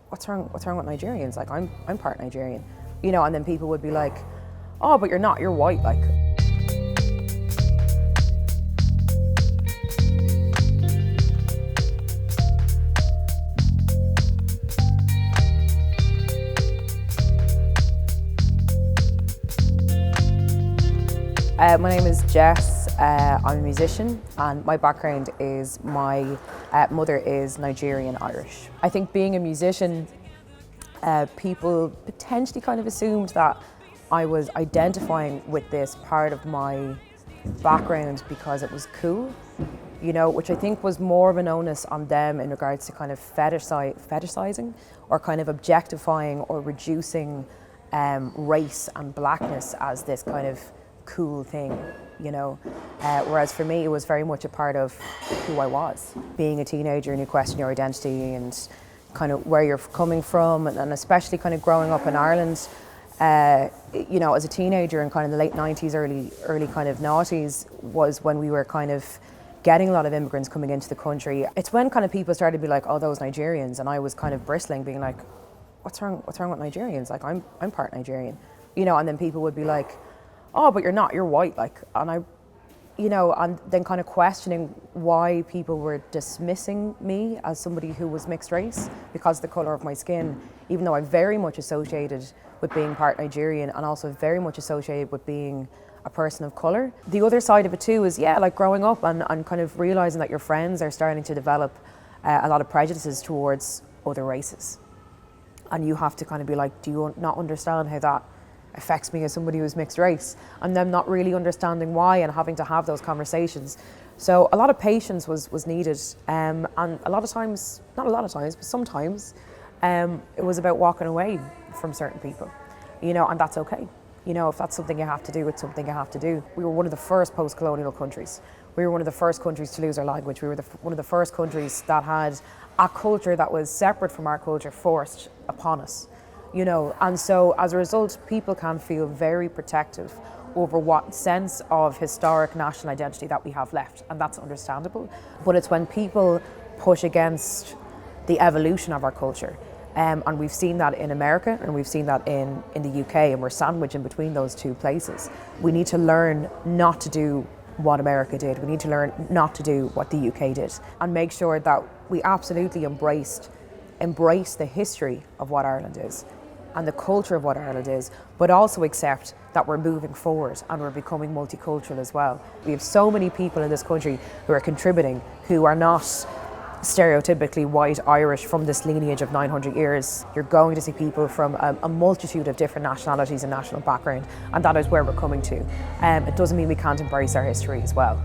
what's wrong with Nigerians? Like, I'm part Nigerian, you know, and then people would be like, oh, but you're not, you're white, like. My name is Jess, I'm a musician, and my background is my mother is Nigerian Irish. I think being a musician, people potentially kind of assumed that I was identifying with this part of my background because it was cool, you know, which I think was more of an onus on them in regards to kind of fetishizing or kind of objectifying or reducing race and blackness as this kind of cool thing, you know, whereas for me it was very much a part of who I was. Being a teenager and you question your identity and kind of where you're coming from, and especially kind of growing up in Ireland, you know, as a teenager in kind of the late 90s, early kind of noughties was when we were kind of getting a lot of immigrants coming into the country. It's when kind of people started to be like, oh, those Nigerians, and I was kind of bristling, being like, what's wrong with Nigerians? Like, I'm part Nigerian, you know, and then people would be like, oh, but you're not, you're white, like, and I, you know, and then kind of questioning why people were dismissing me as somebody who was mixed race because of the colour of my skin, even though I'm very much associated with being part Nigerian and also very much associated with being a person of colour. The other side of it too is, yeah, like growing up and kind of realising that your friends are starting to develop a lot of prejudices towards other races. And you have to kind of be like, do you not understand how that affects me as somebody who's mixed race, and them not really understanding why and having to have those conversations. So a lot of patience was needed, and a lot of times, not a lot of times, but sometimes it was about walking away from certain people, you know, and that's okay. You know, if that's something you have to do, it's something you have to do. We were one of the first post-colonial countries. We were one of the first countries to lose our language. We were one of the first countries that had a culture that was separate from our culture forced upon us. You know, and so as a result, people can feel very protective over what sense of historic national identity that we have left, and that's understandable. But it's when people push against the evolution of our culture, and we've seen that in America and we've seen that in the UK, and we're sandwiched in between those two places. We need to learn not to do what America did. We need to learn not to do what the UK did, and make sure that we absolutely embrace the history of what Ireland is and the culture of what Ireland is, but also accept that we're moving forward and we're becoming multicultural as well. We have so many people in this country who are contributing, who are not stereotypically white Irish from this lineage of 900 years. You're going to see people from a multitude of different nationalities and national background, and that is where we're coming to. It doesn't mean we can't embrace our history as well.